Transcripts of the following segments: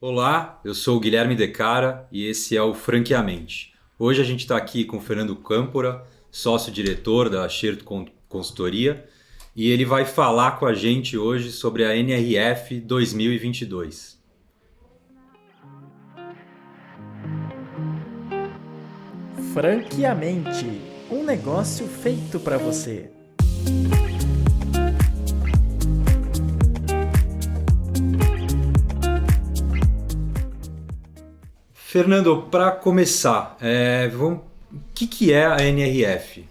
Olá, eu sou o Guilherme Decara e esse é o Franqueamente. Hoje a gente está aqui com o Fernando Câmpora, sócio-diretor da Xerto Consultoria, e ele vai falar com a gente hoje sobre a NRF 2022. Franqueamente, um negócio feito para você. Fernando, para começar, o que é a NRF?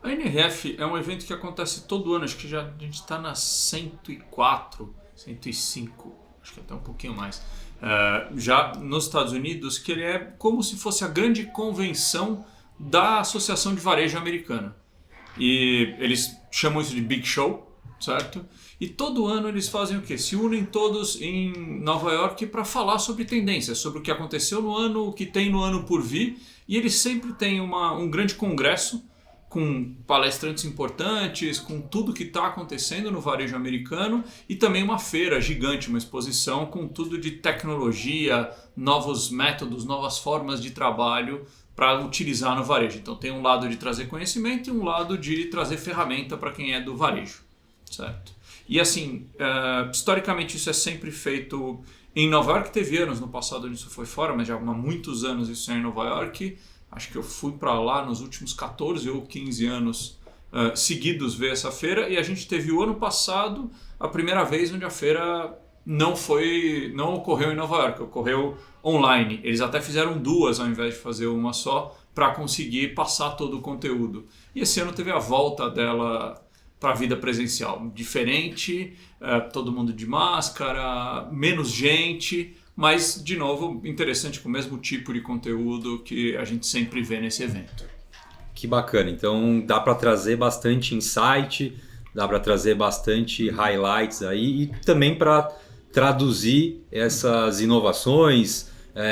A NRF é um evento que acontece todo ano, acho que a gente está na 104, 105, acho que até um pouquinho mais, já nos Estados Unidos, que ele é como se fosse a grande convenção da Associação de Varejo Americana. E eles chamam isso de Big Show, certo? E todo ano eles fazem o quê? Se unem todos em Nova York para falar sobre tendências, sobre o que aconteceu no ano, o que tem no ano por vir. E eles sempre têm um grande congresso com palestrantes importantes, com tudo que está acontecendo no varejo americano e também uma feira gigante, uma exposição com tudo de tecnologia, novos métodos, novas formas de trabalho para utilizar no varejo. Então tem um lado de trazer conhecimento e um lado de trazer ferramenta para quem é do varejo, certo? E assim, historicamente isso é sempre feito em Nova York. Teve anos no passado onde isso foi fora, mas já há muitos anos isso é em Nova York. Acho que eu fui para lá nos últimos 14 ou 15 anos seguidos ver essa feira. E a gente teve o ano passado a primeira vez onde a feira não ocorreu em Nova York, ocorreu online. Eles até fizeram duas ao invés de fazer uma só para conseguir passar todo o conteúdo. E esse ano teve a volta dela para a vida presencial. Diferente, todo mundo de máscara, menos gente, mas, de novo, interessante com o mesmo tipo de conteúdo que a gente sempre vê nesse evento. Que bacana, então dá para trazer bastante insight, dá para trazer bastante highlights aí e também para traduzir essas inovações,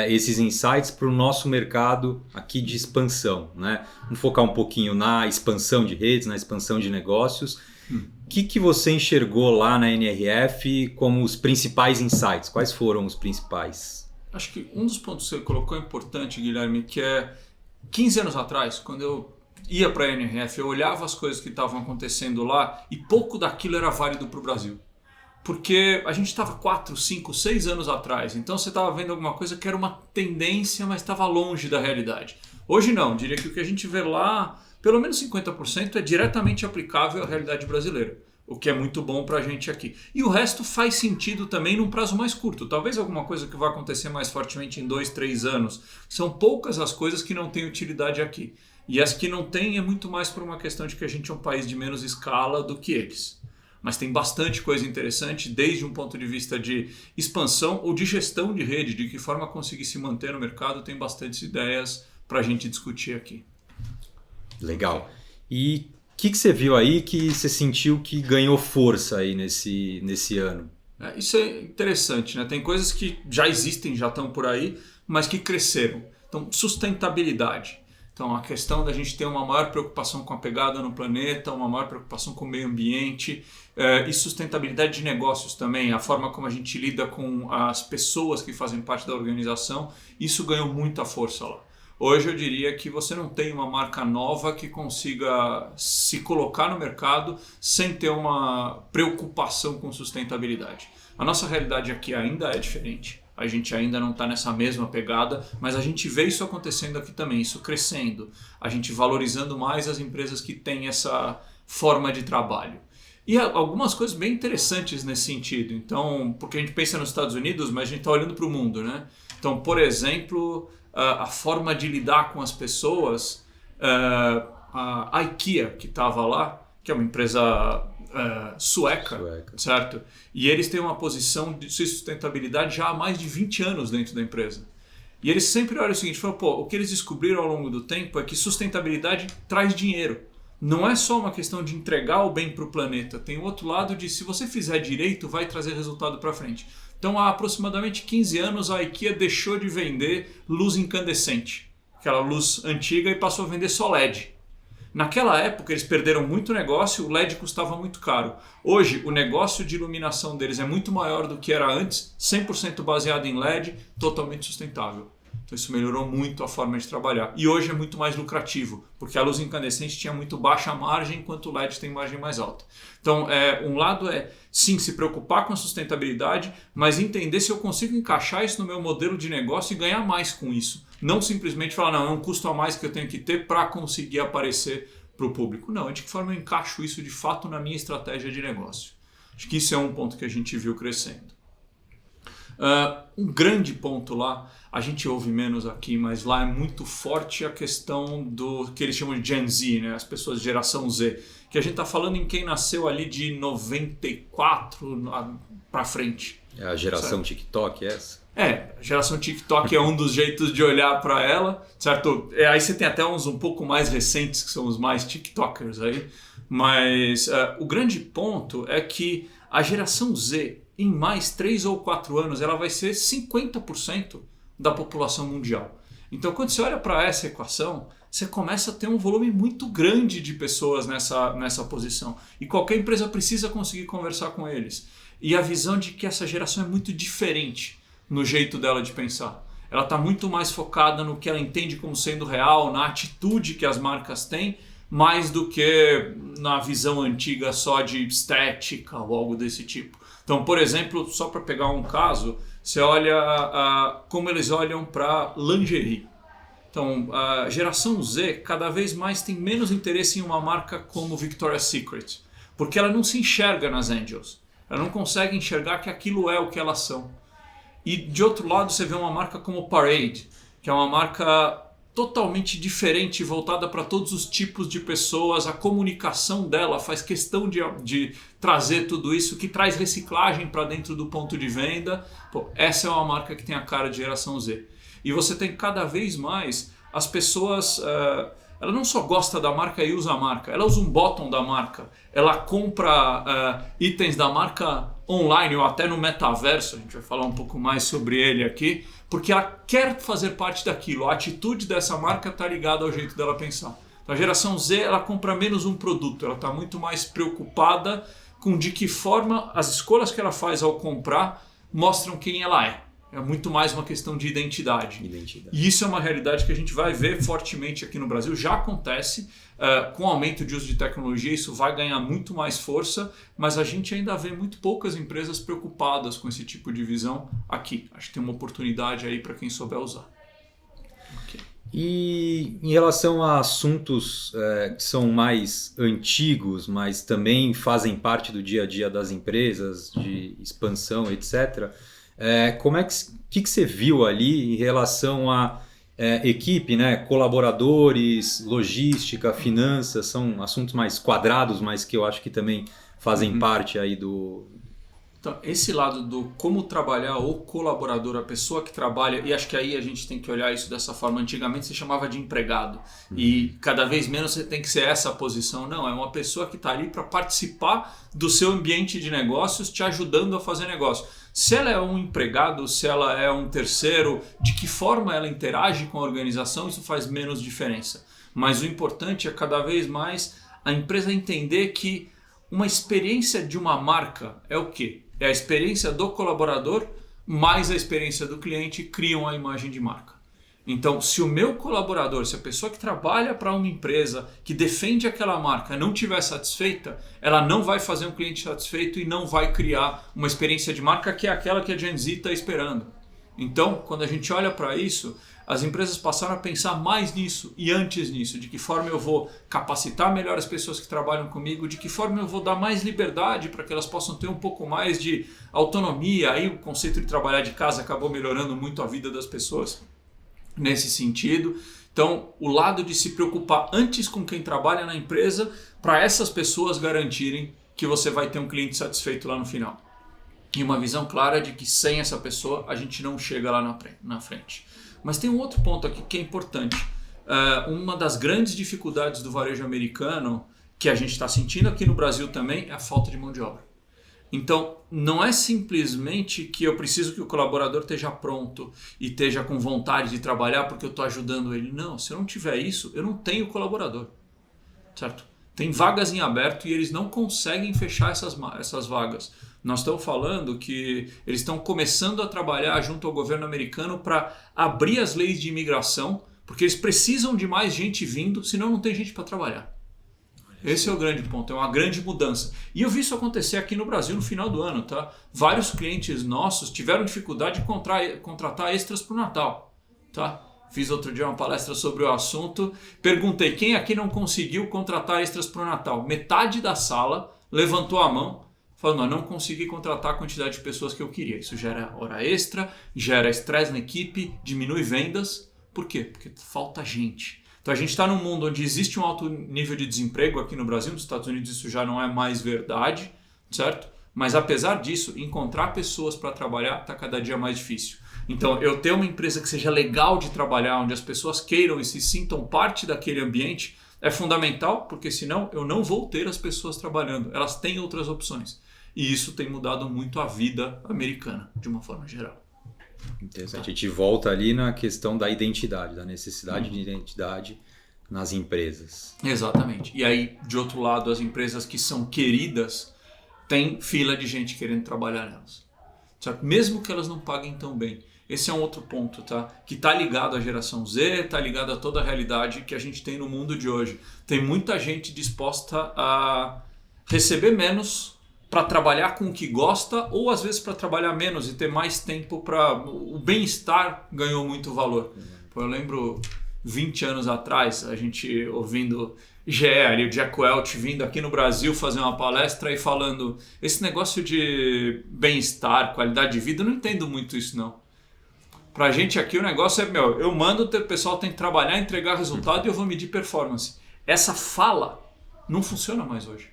esses insights para o nosso mercado aqui de expansão, né? Vamos focar um pouquinho na expansão de redes, na expansão de negócios. O que você enxergou lá na NRF como os principais insights? Quais foram os principais? Acho que um dos pontos que você colocou é importante, Guilherme, que é 15 anos atrás, quando eu ia para a NRF, eu olhava as coisas que estavam acontecendo lá e pouco daquilo era válido para o Brasil. Porque a gente estava 4, 5, 6 anos atrás, então você estava vendo alguma coisa que era uma tendência, mas estava longe da realidade. Hoje não, diria que o que a gente vê lá, pelo menos 50% é diretamente aplicável à realidade brasileira, o que é muito bom para a gente aqui. E o resto faz sentido também num prazo mais curto, talvez alguma coisa que vai acontecer mais fortemente em 2, 3 anos. São poucas as coisas que não têm utilidade aqui. E as que não têm é muito mais por uma questão de que a gente é um país de menos escala do que eles. Mas tem bastante coisa interessante, desde um ponto de vista de expansão ou de gestão de rede, de que forma conseguir se manter no mercado, tem bastantes ideias para a gente discutir aqui. Legal. E o que você viu aí que você sentiu que ganhou força aí nesse ano? Isso é interessante, né? Tem coisas que já existem, já estão por aí, mas que cresceram. Então, sustentabilidade. Então, a questão da gente ter uma maior preocupação com a pegada no planeta, uma maior preocupação com o meio ambiente e sustentabilidade de negócios também, a forma como a gente lida com as pessoas que fazem parte da organização, isso ganhou muita força lá. Hoje eu diria que você não tem uma marca nova que consiga se colocar no mercado sem ter uma preocupação com sustentabilidade. A nossa realidade aqui ainda é diferente. A gente ainda não está nessa mesma pegada, mas a gente vê isso acontecendo aqui também, isso crescendo. A gente valorizando mais as empresas que têm essa forma de trabalho. E algumas coisas bem interessantes nesse sentido. Então, porque a gente pensa nos Estados Unidos, mas a gente está olhando para o mundo, né? Então, por exemplo, a forma de lidar com as pessoas, a IKEA, que estava lá, que é uma empresa sueca, certo? E eles têm uma posição de sustentabilidade já há mais de 20 anos dentro da empresa. E eles sempre olham o seguinte, falam, o que eles descobriram ao longo do tempo é que sustentabilidade traz dinheiro. Não é só uma questão de entregar o bem para o planeta, tem o outro lado de se você fizer direito, vai trazer resultado para frente. Então, há aproximadamente 15 anos, a IKEA deixou de vender luz incandescente, aquela luz antiga, e passou a vender só LED. Naquela época eles perderam muito negócio, o LED custava muito caro. Hoje o negócio de iluminação deles é muito maior do que era antes, 100% baseado em LED, totalmente sustentável. Então isso melhorou muito a forma de trabalhar. E hoje é muito mais lucrativo, porque a luz incandescente tinha muito baixa margem, enquanto o LED tem margem mais alta. Então um lado é sim se preocupar com a sustentabilidade, mas entender se eu consigo encaixar isso no meu modelo de negócio e ganhar mais com isso. Não simplesmente falar, não, é um custo a mais que eu tenho que ter para conseguir aparecer para o público. Não, de que forma eu encaixo isso de fato na minha estratégia de negócio. Acho que isso é um ponto que a gente viu crescendo. Um grande ponto lá, a gente ouve menos aqui, mas lá é muito forte a questão do que eles chamam de Gen Z, né? As pessoas de geração Z, que a gente está falando em quem nasceu ali de 94 para frente. É a geração certo? TikTok essa? A geração TikTok é um dos jeitos de olhar para ela, certo? Aí você tem até uns um pouco mais recentes, que são os mais TikTokers aí, mas o grande ponto é que a geração Z, em mais 3 ou 4 anos, ela vai ser 50% da população mundial. Então, quando você olha para essa equação, você começa a ter um volume muito grande de pessoas nessa posição. E qualquer empresa precisa conseguir conversar com eles. E a visão de que essa geração é muito diferente no jeito dela de pensar. Ela está muito mais focada no que ela entende como sendo real, na atitude que as marcas têm, mais do que na visão antiga só de estética ou algo desse tipo. Então, por exemplo, só para pegar um caso, você olha como eles olham para lingerie. Então, a geração Z cada vez mais tem menos interesse em uma marca como Victoria's Secret, porque ela não se enxerga nas Angels. Ela não consegue enxergar que aquilo é o que elas são. E de outro lado você vê uma marca como Parade, que é uma marca totalmente diferente, voltada para todos os tipos de pessoas. A comunicação dela faz questão de trazer tudo isso, que traz reciclagem para dentro do ponto de venda. Pô, essa é uma marca que tem a cara de geração Z. E você tem cada vez mais as pessoas... ela não só gosta da marca e usa a marca, ela usa um bottom da marca, ela compra itens da marca online ou até no metaverso, a gente vai falar um pouco mais sobre ele aqui, porque ela quer fazer parte daquilo, a atitude dessa marca está ligada ao jeito dela pensar. Então, a geração Z, ela compra menos um produto, ela está muito mais preocupada com de que forma as escolhas que ela faz ao comprar mostram quem ela é. É muito mais uma questão de identidade. E isso é uma realidade que a gente vai ver fortemente aqui no Brasil. Já acontece, com o aumento de uso de tecnologia, isso vai ganhar muito mais força, mas a gente ainda vê muito poucas empresas preocupadas com esse tipo de visão aqui. Acho que tem uma oportunidade aí para quem souber usar. Okay. E em relação a assuntos que são mais antigos, mas também fazem parte do dia a dia das empresas, de expansão, etc., como é que você viu ali em relação a equipe, né? Colaboradores, logística, finanças, são assuntos mais quadrados, mas que eu acho que também fazem parte aí do... Então, esse lado do como trabalhar o colaborador, a pessoa que trabalha, e acho que aí a gente tem que olhar isso dessa forma. Antigamente se chamava de empregado, e cada vez menos você tem que ser essa posição. Não, é uma pessoa que está ali para participar do seu ambiente de negócios, te ajudando a fazer negócio. Se ela é um empregado, se ela é um terceiro, de que forma ela interage com a organização, isso faz menos diferença. Mas o importante é cada vez mais a empresa entender que uma experiência de uma marca é o quê? É a experiência do colaborador mais a experiência do cliente criam a imagem de marca. Então, se o meu colaborador, se a pessoa que trabalha para uma empresa que defende aquela marca não estiver satisfeita, ela não vai fazer um cliente satisfeito e não vai criar uma experiência de marca que é aquela que a Gen Z está esperando. Então, quando a gente olha para isso, as empresas passaram a pensar mais nisso e antes nisso, de que forma eu vou capacitar melhor as pessoas que trabalham comigo, de que forma eu vou dar mais liberdade para que elas possam ter um pouco mais de autonomia. Aí o conceito de trabalhar de casa acabou melhorando muito a vida das pessoas nesse sentido. Então, o lado de se preocupar antes com quem trabalha na empresa, para essas pessoas garantirem que você vai ter um cliente satisfeito lá no final. E uma visão clara de que sem essa pessoa a gente não chega lá na frente. Mas tem um outro ponto aqui que é importante. Uma das grandes dificuldades do varejo americano, que a gente está sentindo aqui no Brasil também, é a falta de mão de obra. Então, não é simplesmente que eu preciso que o colaborador esteja pronto e esteja com vontade de trabalhar porque eu estou ajudando ele. Não, se eu não tiver isso, eu não tenho colaborador. certo? Tem vagas em aberto e eles não conseguem fechar essas vagas. Nós estamos falando que eles estão começando a trabalhar junto ao governo americano para abrir as leis de imigração, porque eles precisam de mais gente vindo, senão não tem gente para trabalhar. Esse é o grande ponto, é uma grande mudança. E eu vi isso acontecer aqui no Brasil no final do ano, tá? Vários clientes nossos tiveram dificuldade de contratar extras para o Natal, tá? Fiz outro dia uma palestra sobre o assunto, perguntei quem aqui não conseguiu contratar extras para o Natal. Metade da sala levantou a mão, falando, não consegui contratar a quantidade de pessoas que eu queria. Isso gera hora extra, gera estresse na equipe, diminui vendas. Por quê? Porque falta gente. Então a gente está num mundo onde existe um alto nível de desemprego aqui no Brasil, nos Estados Unidos isso já não é mais verdade, certo? Mas apesar disso, encontrar pessoas para trabalhar está cada dia mais difícil. Então eu ter uma empresa que seja legal de trabalhar, onde as pessoas queiram e se sintam parte daquele ambiente, é fundamental, porque senão eu não vou ter as pessoas trabalhando. Elas têm outras opções. E isso tem mudado muito a vida americana, de uma forma geral. Interessante. A gente volta ali na questão da identidade, da necessidade de identidade nas empresas. Exatamente. E aí, de outro lado, as empresas que são queridas têm fila de gente querendo trabalhar nelas. Certo? Mesmo que elas não paguem tão bem. Esse é um outro ponto, tá? Que está ligado à geração Z, está ligado a toda a realidade que a gente tem no mundo de hoje. Tem muita gente disposta a receber menos para trabalhar com o que gosta, ou às vezes para trabalhar menos e ter mais tempo para... O bem-estar ganhou muito valor. Eu lembro 20 anos atrás, a gente ouvindo GE ali, o Jack Welch vindo aqui no Brasil fazer uma palestra e falando, esse negócio de bem-estar, qualidade de vida, eu não entendo muito isso não. Pra gente aqui o negócio é, eu mando, o pessoal tem que trabalhar, entregar resultado e eu vou medir performance. Essa fala não funciona mais hoje.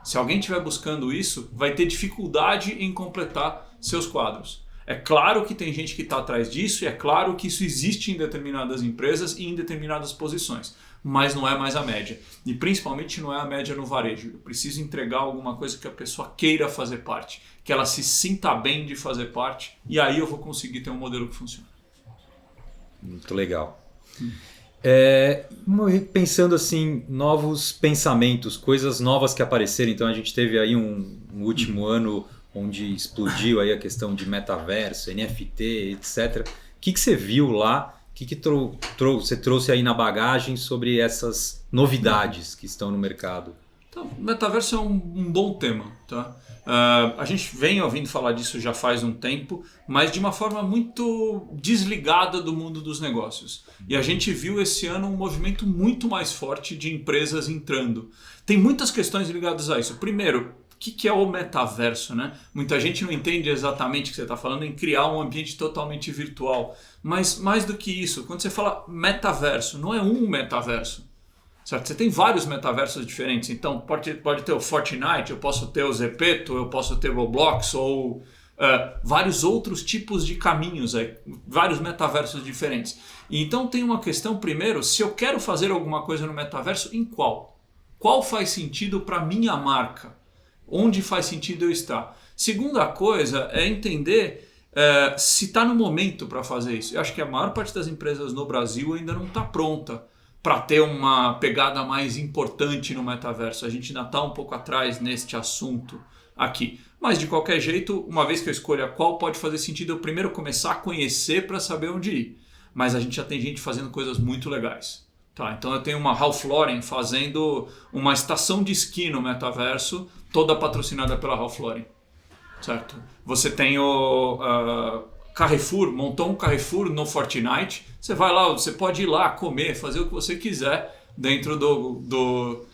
Se alguém estiver buscando isso, vai ter dificuldade em completar seus quadros. É claro que tem gente que está atrás disso e é claro que isso existe em determinadas empresas e em determinadas posições, mas não é mais a média. E principalmente não é a média no varejo. Eu preciso entregar alguma coisa que a pessoa queira fazer parte, que ela se sinta bem de fazer parte, e aí eu vou conseguir ter um modelo que funcione. Muito legal. Pensando assim, novos pensamentos, coisas novas que apareceram. Então a gente teve aí um último ano onde explodiu aí a questão de metaverso, NFT, etc. O que você viu lá? O que você trouxe aí na bagagem sobre essas novidades que estão no mercado? Então, metaverso é um bom tema, tá? A gente vem ouvindo falar disso já faz um tempo, mas de uma forma muito desligada do mundo dos negócios. E a gente viu esse ano um movimento muito mais forte de empresas entrando. Tem muitas questões ligadas a isso. Primeiro, o que é o metaverso, né? Muita gente não entende exatamente o que você está falando em criar um ambiente totalmente virtual. Mas mais do que isso, quando você fala metaverso, não é um metaverso. Certo? Você tem vários metaversos diferentes, então pode ter o Fortnite, eu posso ter o Zepeto, eu posso ter o Roblox ou vários outros tipos de caminhos, vários metaversos diferentes. E então tem uma questão primeiro, se eu quero fazer alguma coisa no metaverso, em qual? Qual faz sentido para a minha marca? Onde faz sentido eu estar? Segunda coisa é entender se está no momento para fazer isso. Eu acho que a maior parte das empresas no Brasil ainda não está pronta para ter uma pegada mais importante no metaverso. A gente ainda está um pouco atrás neste assunto aqui. Mas de qualquer jeito, uma vez que eu escolha qual pode fazer sentido, eu primeiro começar a conhecer para saber onde ir. Mas a gente já tem gente fazendo coisas muito legais. Tá, então eu tenho uma Ralph Lauren fazendo uma estação de esqui no metaverso, toda patrocinada pela Ralph Lauren. Certo? Você tem o Carrefour, montou um Carrefour no Fortnite, você vai lá, você pode ir lá comer, fazer o que você quiser dentro do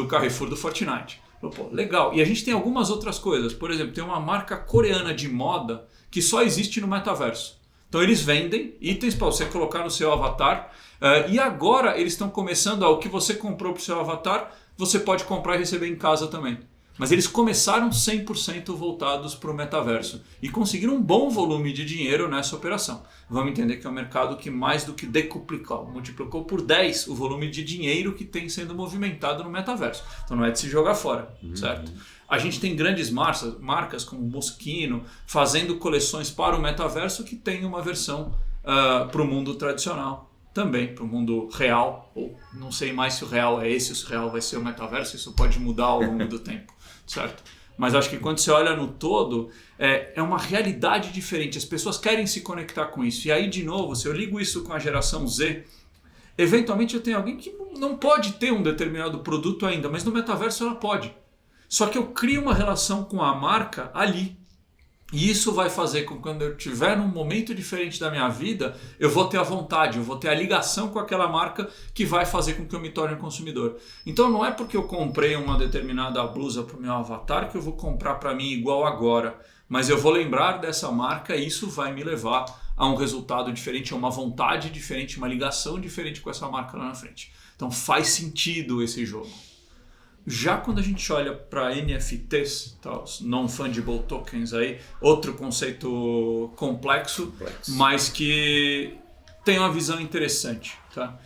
Carrefour do Fortnite. Pô, legal. E a gente tem algumas outras coisas. Por exemplo, tem uma marca coreana de moda que só existe no metaverso. Então eles vendem itens para você colocar no seu avatar. E agora eles estão começando o que você comprou para o seu avatar, você pode comprar e receber em casa também. Mas eles começaram 100% voltados para o metaverso e conseguiram um bom volume de dinheiro nessa operação. Vamos entender que é um mercado que mais do que decuplicou, multiplicou por 10 o volume de dinheiro que tem sendo movimentado no metaverso. Então não é de se jogar fora, certo? A gente tem grandes marcas como Moschino fazendo coleções para o metaverso que tem uma versão para o mundo tradicional também para o mundo real, ou não sei mais se o real é esse, ou se o real vai ser o metaverso, isso pode mudar ao longo do tempo, certo? Mas acho que quando você olha no todo, é uma realidade diferente, as pessoas querem se conectar com isso. E aí, de novo, se eu ligo isso com a geração Z, eventualmente eu tenho alguém que não pode ter um determinado produto ainda, mas no metaverso ela pode. Só que eu crio uma relação com a marca ali. E isso vai fazer com que quando eu estiver num momento diferente da minha vida, eu vou ter a vontade, eu vou ter a ligação com aquela marca que vai fazer com que eu me torne um consumidor. Então não é porque eu comprei uma determinada blusa para o meu avatar que eu vou comprar para mim igual agora. Mas eu vou lembrar dessa marca e isso vai me levar a um resultado diferente, a uma vontade diferente, uma ligação diferente com essa marca lá na frente. Então faz sentido esse jogo. Já quando a gente olha para NFTs, tá, os Non-Fungible Tokens, aí, outro conceito complexo, mas que tem uma visão interessante. Tá?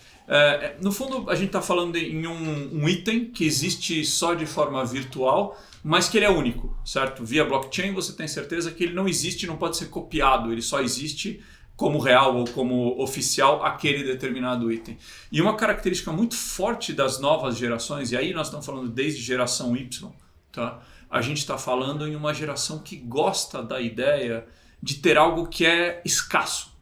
No fundo, a gente está falando em um item que existe só de forma virtual, mas que ele é único, certo? Via blockchain você tem certeza que ele não existe, não pode ser copiado, ele só existe como real ou como oficial aquele determinado item. E uma característica muito forte das novas gerações, e aí nós estamos falando desde geração Y, tá? A gente está falando em uma geração que gosta da ideia de ter algo que é escasso,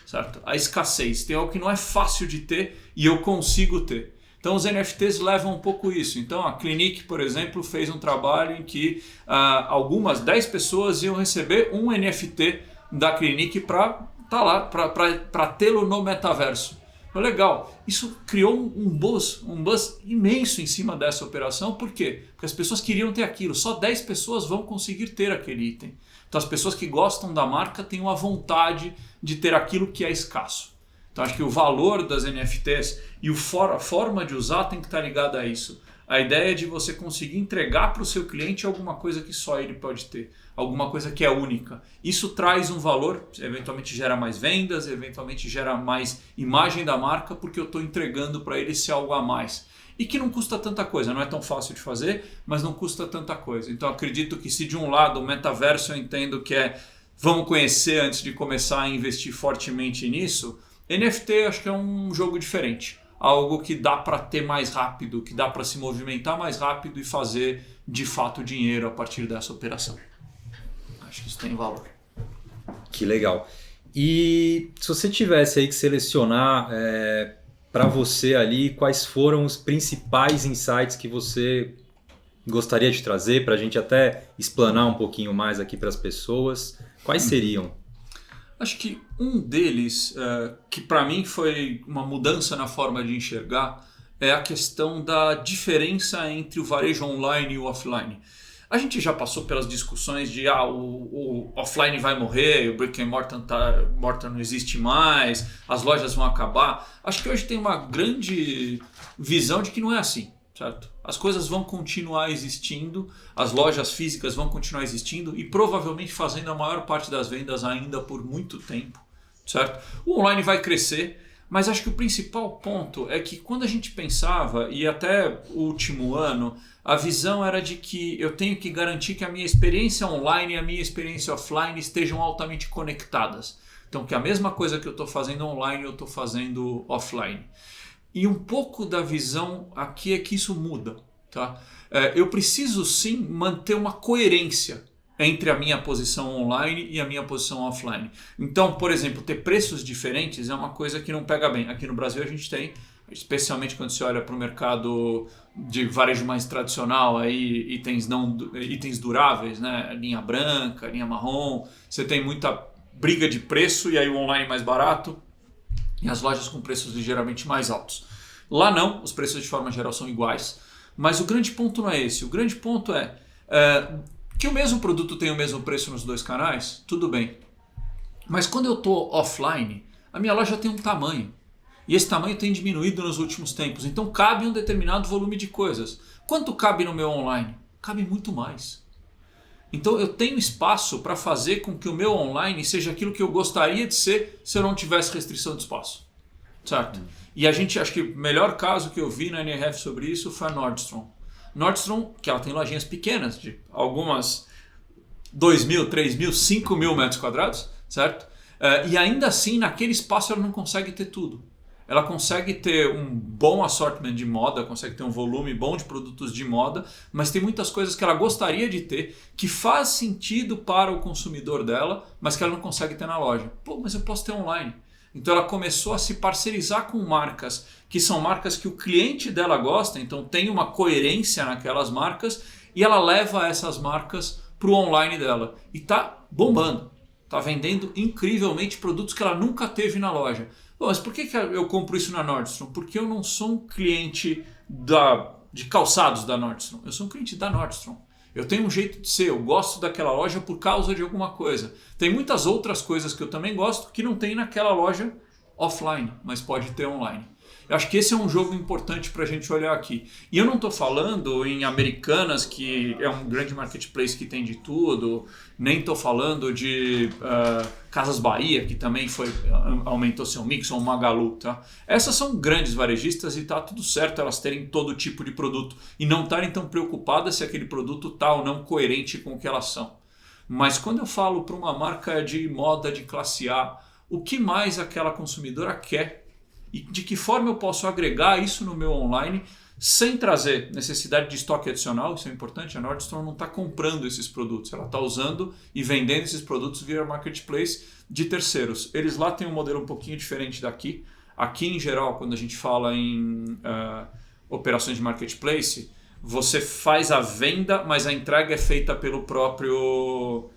certo? A escassez, tem algo que não é fácil de ter e eu consigo ter. Então os NFTs levam um pouco isso. Então a Clinique, por exemplo, fez um trabalho em que algumas 10 pessoas iam receber um NFT da Clinique para tá lá, para tê-lo no metaverso. Legal, isso criou um buzz imenso em cima dessa operação. Por quê? Porque as pessoas queriam ter aquilo, só 10 pessoas vão conseguir ter aquele item. Então as pessoas que gostam da marca têm uma vontade de ter aquilo que é escasso. Então acho que o valor das NFTs e a forma de usar tem que estar ligada a isso. A ideia é de você conseguir entregar para o seu cliente alguma coisa que só ele pode ter, alguma coisa que é única. Isso traz um valor, eventualmente gera mais vendas, eventualmente gera mais imagem da marca, porque eu estou entregando para ele esse algo a mais. E que não custa tanta coisa, não é tão fácil de fazer, mas não custa tanta coisa. Então acredito que se de um lado o metaverso eu entendo que vamos conhecer antes de começar a investir fortemente nisso, NFT acho que é um jogo diferente. Algo que dá para ter mais rápido, que dá para se movimentar mais rápido e fazer de fato dinheiro a partir dessa operação. Acho que isso tem valor. Que legal. E se você tivesse aí que selecionar para você ali, quais foram os principais insights que você gostaria de trazer para a gente até explanar um pouquinho mais aqui para as pessoas, quais seriam? Acho que um deles, que para mim foi uma mudança na forma de enxergar, é a questão da diferença entre o varejo online e o offline. A gente já passou pelas discussões de o offline vai morrer, o brick and mortar não existe mais, as lojas vão acabar. Acho que hoje tem uma grande visão de que não é assim. Certo? As coisas vão continuar existindo, as lojas físicas vão continuar existindo e provavelmente fazendo a maior parte das vendas ainda por muito tempo, certo? O online vai crescer, mas acho que o principal ponto é que quando a gente pensava, e até o último ano, a visão era de que eu tenho que garantir que a minha experiência online e a minha experiência offline estejam altamente conectadas. Então que a mesma coisa que eu estou fazendo online eu estou fazendo offline. E um pouco da visão aqui é que isso muda. Tá? Eu preciso sim manter uma coerência entre a minha posição online e a minha posição offline. Então, por exemplo, ter preços diferentes é uma coisa que não pega bem. Aqui no Brasil a gente tem, especialmente quando você olha para o mercado de varejo mais tradicional, aí, itens duráveis, né? Linha branca, linha marrom, você tem muita briga de preço e aí o online mais barato, e as lojas com preços ligeiramente mais altos. Lá não, os preços de forma geral são iguais, mas o grande ponto não é esse. O grande ponto é que o mesmo produto tem o mesmo preço nos dois canais, tudo bem. Mas quando eu estou offline, a minha loja tem um tamanho. E esse tamanho tem diminuído nos últimos tempos. Então cabe um determinado volume de coisas. Quanto cabe no meu online? Cabe muito mais. Então eu tenho espaço para fazer com que o meu online seja aquilo que eu gostaria de ser se eu não tivesse restrição de espaço. Certo? E acho que o melhor caso que eu vi na NRF sobre isso foi a Nordstrom. Nordstrom, que ela tem lojinhas pequenas, de algumas 2.000, 3.000, 5.000 metros quadrados, certo? E ainda assim, naquele espaço ela não consegue ter tudo. ela consegue ter um bom assortment de moda, consegue ter um volume bom de produtos de moda, mas tem muitas coisas que ela gostaria de ter, que faz sentido para o consumidor dela, mas que ela não consegue ter na loja. Pô, mas eu posso ter online. Então ela começou a se parcerizar com marcas, que são marcas que o cliente dela gosta, então tem uma coerência naquelas marcas, e ela leva essas marcas para o online dela. E está bombando, está vendendo incrivelmente produtos que ela nunca teve na loja. Bom, mas por que eu compro isso na Nordstrom? Porque eu não sou um cliente de calçados da Nordstrom, eu sou um cliente da Nordstrom. Eu tenho um jeito de ser, eu gosto daquela loja por causa de alguma coisa. Tem muitas outras coisas que eu também gosto que não tem naquela loja offline, mas pode ter online. Eu acho que esse é um jogo importante para a gente olhar aqui. E eu não estou falando em Americanas, que é um grande marketplace que tem de tudo, nem estou falando de Casas Bahia, que também aumentou seu mix, ou Magalu. Tá? Essas são grandes varejistas e está tudo certo elas terem todo tipo de produto e não estarem tão preocupadas se aquele produto está ou não coerente com o que elas são. Mas quando eu falo para uma marca de moda de classe A, o que mais aquela consumidora quer? E de que forma eu posso agregar isso no meu online sem trazer necessidade de estoque adicional? Isso é importante, a Nordstrom não está comprando esses produtos, ela está usando e vendendo esses produtos via marketplace de terceiros. Eles lá têm um modelo um pouquinho diferente daqui. Aqui, em geral, quando a gente fala em operações de marketplace, você faz a venda, mas a entrega é feita pelo próprio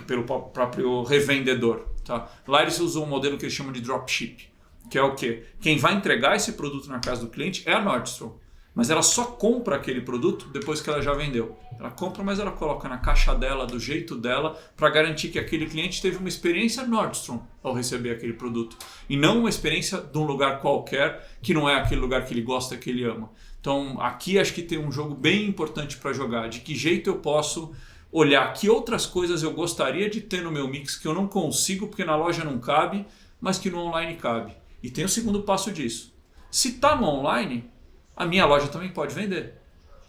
pelo próprio revendedor. Tá? Lá eles usam um modelo que eles chamam de dropship. Que é o quê? Quem vai entregar esse produto na casa do cliente é a Nordstrom. Mas ela só compra aquele produto depois que ela já vendeu. Ela compra, mas ela coloca na caixa dela, do jeito dela, para garantir que aquele cliente teve uma experiência Nordstrom ao receber aquele produto. E não uma experiência de um lugar qualquer, que não é aquele lugar que ele gosta, que ele ama. Então aqui acho que tem um jogo bem importante para jogar. De que jeito eu posso olhar que outras coisas eu gostaria de ter no meu mix que eu não consigo porque na loja não cabe, mas que no online cabe. E tem o segundo passo disso. Se está no online, a minha loja também pode vender,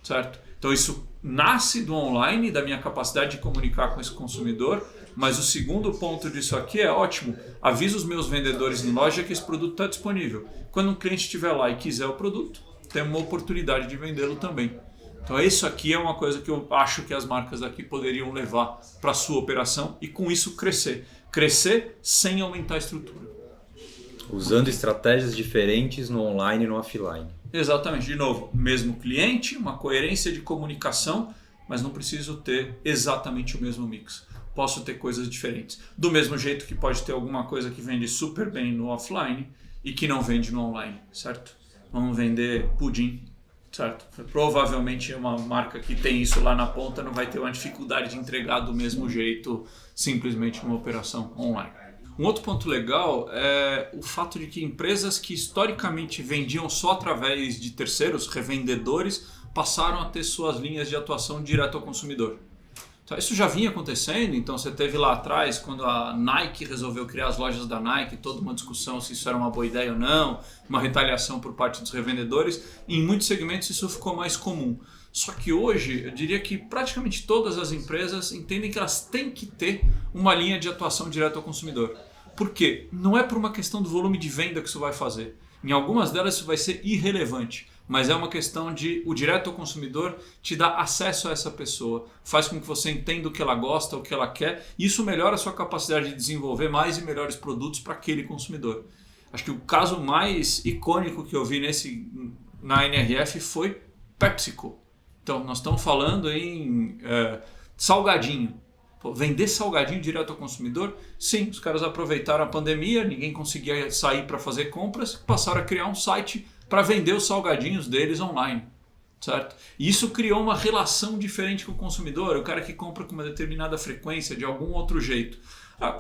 certo? Então isso nasce do online, da minha capacidade de comunicar com esse consumidor, mas o segundo ponto disso aqui é ótimo. Aviso os meus vendedores em loja que esse produto está disponível. Quando um cliente estiver lá e quiser o produto, tem uma oportunidade de vendê-lo também. Então isso aqui é uma coisa que eu acho que as marcas daqui poderiam levar para a sua operação e com isso crescer. Crescer sem aumentar a estrutura. Usando estratégias diferentes no online e no offline. Exatamente. De novo, mesmo cliente, uma coerência de comunicação, mas não preciso ter exatamente o mesmo mix. Posso ter coisas diferentes. Do mesmo jeito que pode ter alguma coisa que vende super bem no offline e que não vende no online, certo? Vamos vender pudim, certo? Provavelmente uma marca que tem isso lá na ponta não vai ter uma dificuldade de entregar do mesmo jeito, simplesmente numa operação online. Um outro ponto legal é o fato de que empresas que historicamente vendiam só através de terceiros, revendedores, passaram a ter suas linhas de atuação direto ao consumidor. Então, isso já vinha acontecendo, então você teve lá atrás, quando a Nike resolveu criar as lojas da Nike, toda uma discussão se isso era uma boa ideia ou não, uma retaliação por parte dos revendedores, e em muitos segmentos isso ficou mais comum. Só que hoje, eu diria que praticamente todas as empresas entendem que elas têm que ter uma linha de atuação direto ao consumidor. Por quê? Não é por uma questão do volume de venda que isso vai fazer. Em algumas delas isso vai ser irrelevante, mas é uma questão de o direto ao consumidor te dar acesso a essa pessoa, faz com que você entenda o que ela gosta, o que ela quer, e isso melhora a sua capacidade de desenvolver mais e melhores produtos para aquele consumidor. Acho que o caso mais icônico que eu vi na NRF foi PepsiCo. Então, nós estamos falando em salgadinho. Pô, vender salgadinho direto ao consumidor? Sim, os caras aproveitaram a pandemia, ninguém conseguia sair para fazer compras, passaram a criar um site para vender os salgadinhos deles online. Certo? E isso criou uma relação diferente com o consumidor, o cara que compra com uma determinada frequência, de algum outro jeito.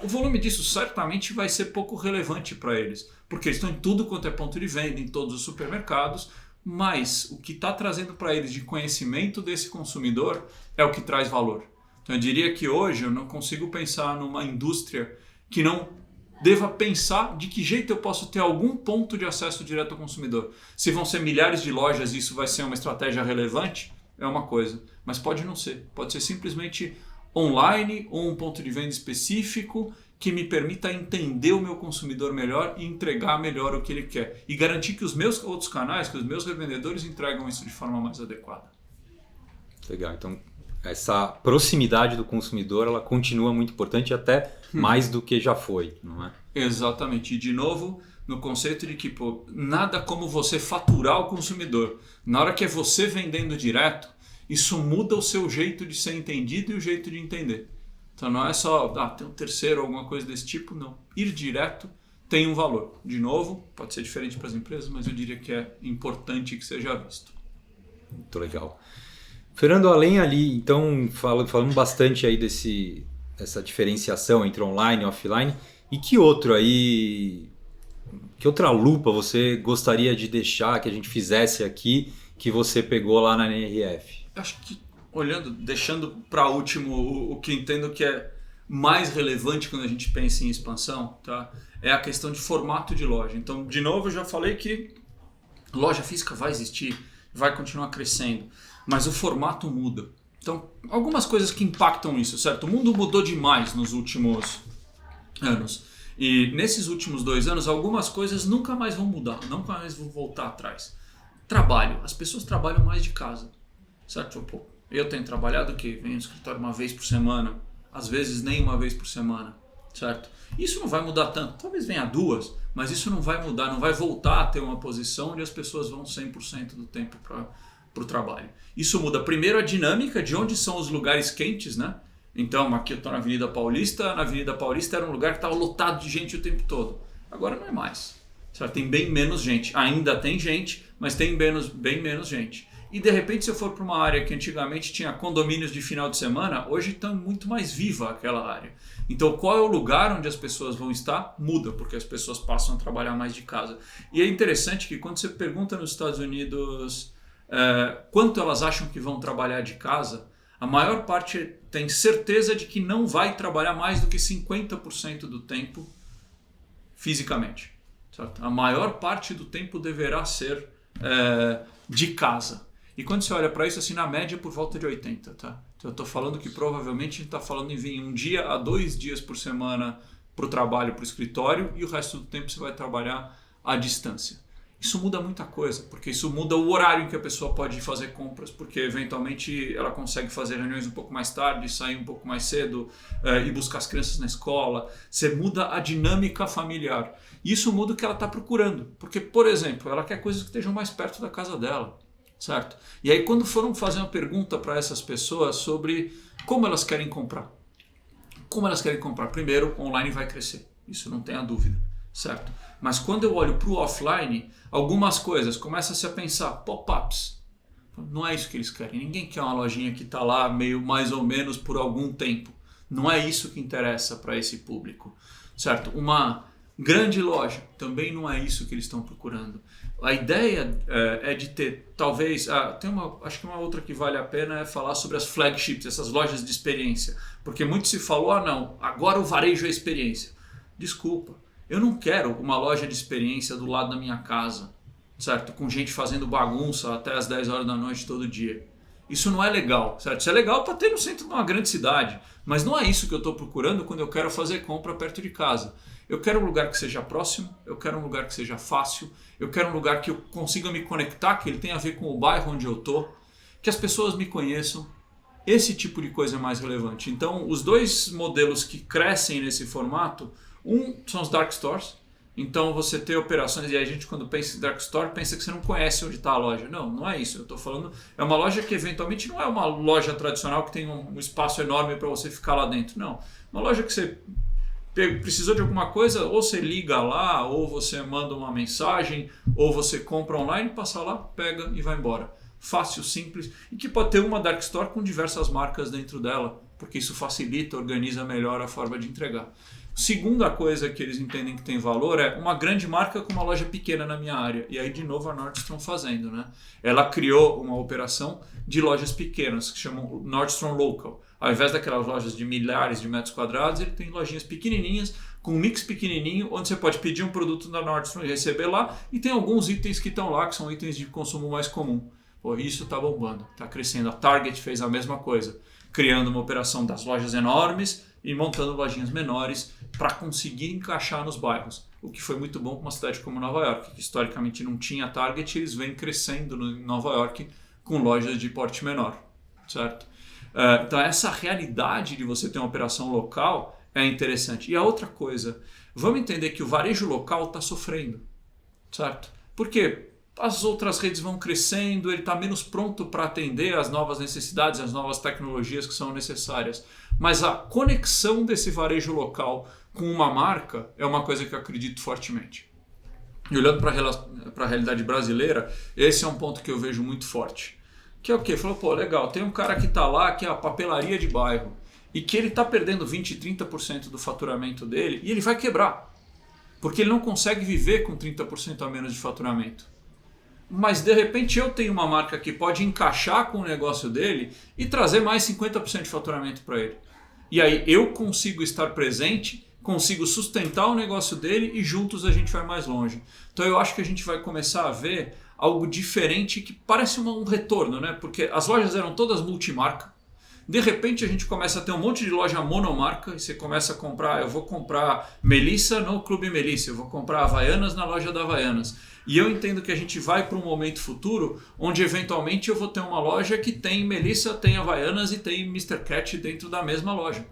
O volume disso certamente vai ser pouco relevante para eles, porque eles estão em tudo quanto é ponto de venda, em todos os supermercados, mas o que está trazendo para eles de conhecimento desse consumidor é o que traz valor. Então eu diria que hoje eu não consigo pensar numa indústria que não deva pensar de que jeito eu posso ter algum ponto de acesso direto ao consumidor. Se vão ser milhares de lojas e isso vai ser uma estratégia relevante, é uma coisa, mas pode não ser. Pode ser simplesmente online ou um ponto de venda específico que me permita entender o meu consumidor melhor e entregar melhor o que ele quer. E garantir que os meus outros canais, que os meus revendedores entregam isso de forma mais adequada. Legal, então essa proximidade do consumidor ela continua muito importante, até mais do que já foi, não é? Exatamente. E de novo, no conceito de que nada como você faturar o consumidor. Na hora que é você vendendo direto, isso muda o seu jeito de ser entendido e o jeito de entender. Então não é só tem um terceiro ou alguma coisa desse tipo, não. Ir direto tem um valor. De novo, pode ser diferente para as empresas, mas eu diria que é importante que seja visto. Muito legal. Fernando, além ali, então, falamos bastante aí dessa diferenciação entre online e offline, e que outra lupa você gostaria de deixar que a gente fizesse aqui, que você pegou lá na NRF? Acho que deixando para último o que entendo que é mais relevante quando a gente pensa em expansão, tá? É a questão de formato de loja. Então, de novo, eu já falei que loja física vai existir, vai continuar crescendo, mas o formato muda. Então, algumas coisas que impactam isso, certo? O mundo mudou demais nos últimos anos. E nesses últimos 2 anos, algumas coisas nunca mais vão mudar, nunca mais vão voltar atrás. Trabalho. As pessoas trabalham mais de casa, certo? Eu tenho trabalhado venho no escritório uma vez por semana, às vezes nem uma vez por semana, certo? Isso não vai mudar tanto, talvez venha 2, mas isso não vai mudar, não vai voltar a ter uma posição onde as pessoas vão 100% do tempo para o trabalho. Isso muda primeiro a dinâmica de onde são os lugares quentes, né? Então aqui eu estou na Avenida Paulista era um lugar que estava lotado de gente o tempo todo. Agora não é mais, certo? Tem bem menos gente, ainda tem gente, mas tem bem menos gente. E de repente, se eu for para uma área que antigamente tinha condomínios de final de semana, hoje está muito mais viva aquela área. Então, qual é o lugar onde as pessoas vão estar? Muda, porque as pessoas passam a trabalhar mais de casa. E é interessante que quando você pergunta nos Estados Unidos quanto elas acham que vão trabalhar de casa, a maior parte tem certeza de que não vai trabalhar mais do que 50% do tempo fisicamente. Certo? A maior parte do tempo deverá ser de casa. E quando você olha para isso, assim, na média, por volta de 80, tá? Então, eu estou falando que provavelmente a gente está falando em vir 1 dia a 2 dias por semana para o trabalho, para o escritório, e o resto do tempo você vai trabalhar à distância. Isso muda muita coisa, porque isso muda o horário em que a pessoa pode fazer compras, porque eventualmente ela consegue fazer reuniões um pouco mais tarde, sair um pouco mais cedo e buscar as crianças na escola. Você muda a dinâmica familiar. E isso muda o que ela está procurando, porque, por exemplo, ela quer coisas que estejam mais perto da casa dela. Certo? E aí quando foram fazer uma pergunta para essas pessoas sobre como elas querem comprar. Primeiro, online vai crescer. Isso não tenha dúvida. Certo? Mas quando eu olho para o offline, algumas coisas começam-se a pensar, pop-ups. Não é isso que eles querem. Ninguém quer uma lojinha que está lá meio mais ou menos por algum tempo. Não é isso que interessa para esse público. Certo? Uma grande loja também não é isso que eles estão procurando. A ideia é de ter, talvez, acho que uma outra que vale a pena é falar sobre as flagships, essas lojas de experiência. Porque muito se falou, não, agora o varejo é experiência. Desculpa, eu não quero uma loja de experiência do lado da minha casa, certo? Com gente fazendo bagunça até as 10 horas da noite todo dia. Isso não é legal, certo? Isso é legal para ter no centro de uma grande cidade, mas não é isso que eu estou procurando quando eu quero fazer compra perto de casa. Eu quero um lugar que seja próximo, eu quero um lugar que seja fácil, eu quero um lugar que eu consiga me conectar, que ele tenha a ver com o bairro onde eu estou, que as pessoas me conheçam. Esse tipo de coisa é mais relevante. Então, os 2 modelos que crescem nesse formato, são os dark stores. Então, você tem operações, e a gente quando pensa em dark store, pensa que você não conhece onde está a loja. Não, não é isso. Eu estou falando, é uma loja que eventualmente não é uma loja tradicional que tem um espaço enorme para você ficar lá dentro. Não, uma loja que você precisou de alguma coisa, ou você liga lá, ou você manda uma mensagem, ou você compra online, passa lá, pega e vai embora. Fácil, simples, e que pode ter uma dark store com diversas marcas dentro dela, porque isso facilita, organiza melhor a forma de entregar. Segunda coisa que eles entendem que tem valor é uma grande marca com uma loja pequena na minha área. E aí, de novo, a Nordstrom fazendo, né? Ela criou uma operação de lojas pequenas, que chamam Nordstrom Local. Ao invés daquelas lojas de milhares de metros quadrados, ele tem lojinhas pequenininhas, com um mix pequenininho, onde você pode pedir um produto da Nordstrom e receber lá. E tem alguns itens que estão lá, que são itens de consumo mais comum. Isso está bombando, está crescendo. A Target fez a mesma coisa. criando uma operação das lojas enormes e montando lojinhas menores para conseguir encaixar nos bairros. O que foi muito bom para uma cidade como Nova York, que historicamente não tinha target, eles vêm crescendo em Nova York com lojas de porte menor, certo? Então essa realidade de você ter uma operação local é interessante. E a outra coisa, vamos entender que o varejo local está sofrendo, certo? Porque as outras redes vão crescendo, ele está menos pronto para atender às novas necessidades, às novas tecnologias que são necessárias. Mas a conexão desse varejo local com uma marca é uma coisa que eu acredito fortemente. E olhando para a realidade brasileira, esse é um ponto que eu vejo muito forte. Que é o quê? Falou, pô, legal, tem um cara que está lá, que é a papelaria de bairro, e que ele está perdendo 20%, 30% do faturamento dele, e ele vai quebrar. Porque ele não consegue viver com 30% a menos de faturamento. Mas de repente eu tenho uma marca que pode encaixar com o negócio dele e trazer mais 50% de faturamento para ele. E aí eu consigo estar presente, consigo sustentar o negócio dele e juntos a gente vai mais longe. Então eu acho que a gente vai começar a ver algo diferente que parece um retorno, né? Porque as lojas eram todas multimarca. De repente a gente começa a ter um monte de loja monomarca e você começa a comprar, eu vou comprar Melissa no Clube Melissa, eu vou comprar Havaianas na loja da Havaianas. E eu entendo que a gente vai para um momento futuro onde eventualmente eu vou ter uma loja que tem Melissa, tem Havaianas e tem Mr. Cat dentro da mesma loja.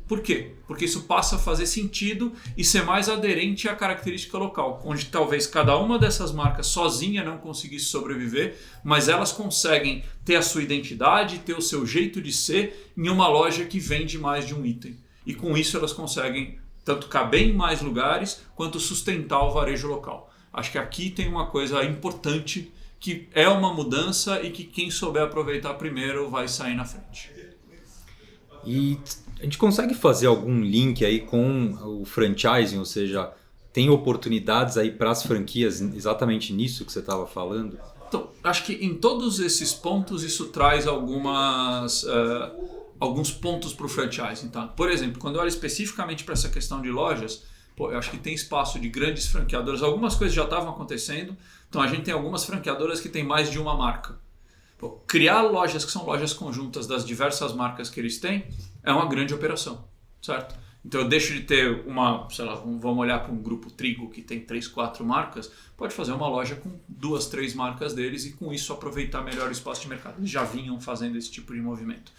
Por quê? Porque isso passa a fazer sentido e ser mais aderente à característica local, onde talvez cada uma dessas marcas sozinha não conseguisse sobreviver, mas elas conseguem ter a sua identidade, ter o seu jeito de ser em uma loja que vende mais de um item. E com isso elas conseguem tanto caber em mais lugares quanto sustentar o varejo local. Acho que aqui tem uma coisa importante que é uma mudança e que quem souber aproveitar primeiro vai sair na frente. E a gente consegue fazer algum link aí com o franchising, ou seja, tem oportunidades aí para as franquias exatamente nisso que você estava falando? Então, acho que em todos esses pontos isso traz alguns pontos para o franchising. Tá? Por exemplo, quando eu olho especificamente para essa questão de lojas, eu acho que tem espaço de grandes franqueadoras. Algumas coisas já estavam acontecendo, então a gente tem algumas franqueadoras que tem mais de uma marca. Criar lojas que são lojas conjuntas das diversas marcas que eles têm é uma grande operação, certo? Então eu deixo de ter vamos olhar para um grupo Trigo que tem 3, 4 marcas, pode fazer uma loja com 2, 3 marcas deles e com isso aproveitar melhor o espaço de mercado. Eles já vinham fazendo esse tipo de movimento.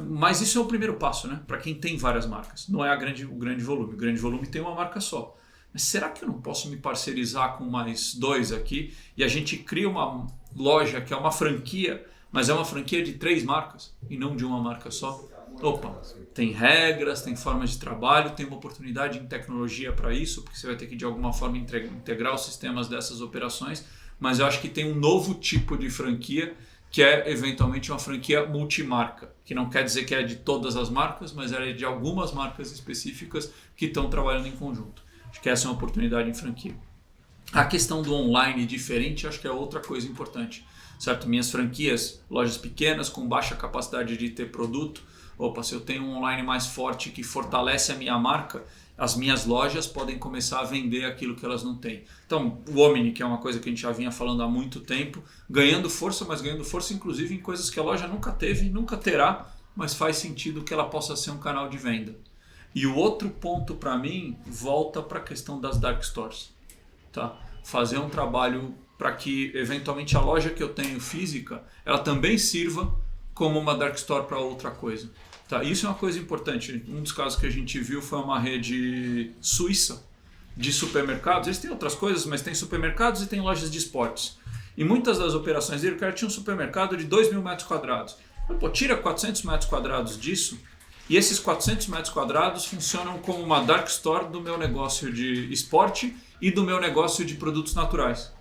Mas isso é o primeiro passo, né? Para quem tem várias marcas. Não é o grande volume. O grande volume tem uma marca só. Mas será que eu não posso me parcerizar com mais 2 aqui e a gente cria uma loja que é uma franquia, mas é uma franquia de 3 marcas e não de uma marca só? Opa, tem regras, tem formas de trabalho, tem uma oportunidade em tecnologia para isso, porque você vai ter que de alguma forma integrar os sistemas dessas operações, mas eu acho que tem um novo tipo de franquia que é eventualmente uma franquia multimarca, que não quer dizer que é de todas as marcas, mas é de algumas marcas específicas que estão trabalhando em conjunto. Acho que essa é uma oportunidade em franquia. A questão do online diferente, acho que é outra coisa importante, certo? Minhas franquias, lojas pequenas com baixa capacidade de ter produto, se eu tenho um online mais forte que fortalece a minha marca, as minhas lojas podem começar a vender aquilo que elas não têm. Então, o Omni, que é uma coisa que a gente já vinha falando há muito tempo, ganhando força, mas ganhando força inclusive em coisas que a loja nunca teve, nunca terá, mas faz sentido que ela possa ser um canal de venda. E o outro ponto para mim volta para a questão das dark stores. Tá? Fazer um trabalho para que eventualmente a loja que eu tenho física, ela também sirva como uma dark store para outra coisa. Tá? Isso é uma coisa importante. Um dos casos que a gente viu foi uma rede suíça de supermercados. Eles têm outras coisas, mas tem supermercados e tem lojas de esportes. E muitas das operações dele, o cara tinha um supermercado de 2.000 metros quadrados. Tira 400 metros quadrados disso e esses 400 metros quadrados funcionam como uma dark store do meu negócio de esporte e do meu negócio de produtos naturais.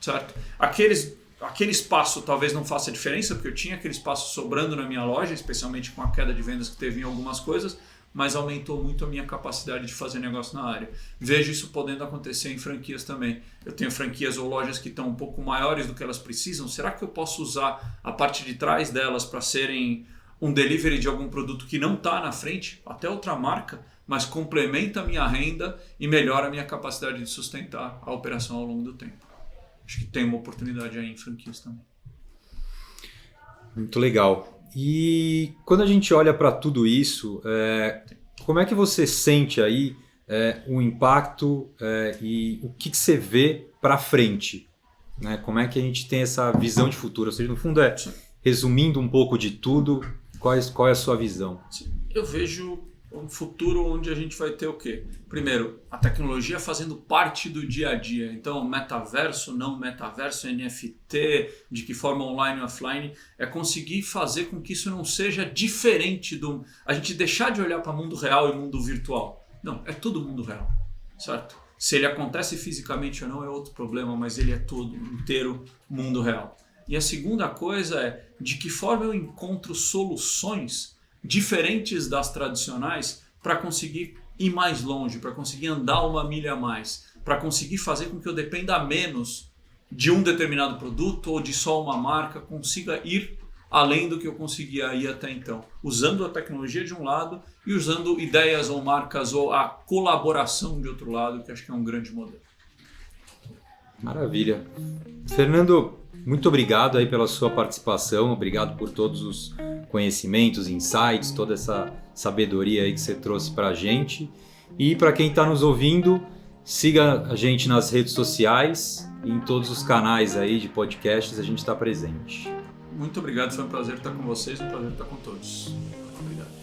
Certo? Aquele espaço talvez não faça diferença, porque eu tinha aquele espaço sobrando na minha loja, especialmente com a queda de vendas que teve em algumas coisas, mas aumentou muito a minha capacidade de fazer negócio na área. Vejo isso podendo acontecer em franquias também. Eu tenho franquias ou lojas que estão um pouco maiores do que elas precisam. Será que eu posso usar a parte de trás delas para serem um delivery de algum produto que não está na frente, até outra marca, mas complementa a minha renda e melhora a minha capacidade de sustentar a operação ao longo do tempo? Acho que tem uma oportunidade aí em franquias também. Muito legal. E quando a gente olha para tudo isso, como é que você sente aí o impacto e o que você vê para frente? Né? Como é que a gente tem essa visão de futuro? Ou seja, no fundo resumindo um pouco de tudo, qual é a sua visão? Eu vejo um futuro onde a gente vai ter o quê? Primeiro, a tecnologia fazendo parte do dia a dia. Então, metaverso, não metaverso, NFT, de que forma online e offline, é conseguir fazer com que isso não seja diferente a gente deixar de olhar para o mundo real e mundo virtual. Não, é tudo mundo real, certo? Se ele acontece fisicamente ou não é outro problema, mas ele é todo inteiro mundo real. E a segunda coisa é de que forma eu encontro soluções diferentes das tradicionais para conseguir ir mais longe, para conseguir andar uma milha a mais, para conseguir fazer com que eu dependa menos de um determinado produto ou de só uma marca, consiga ir além do que eu conseguia ir até então, usando a tecnologia de um lado e usando ideias ou marcas ou a colaboração de outro lado, que acho que é um grande modelo. Maravilha. Fernando, muito obrigado aí pela sua participação, obrigado por todos os conhecimentos, insights, toda essa sabedoria aí que você trouxe para a gente. E para quem está nos ouvindo, siga a gente nas redes sociais e em todos os canais aí de podcasts a gente está presente. Muito obrigado, foi um prazer estar com vocês, um prazer estar com todos. Obrigado.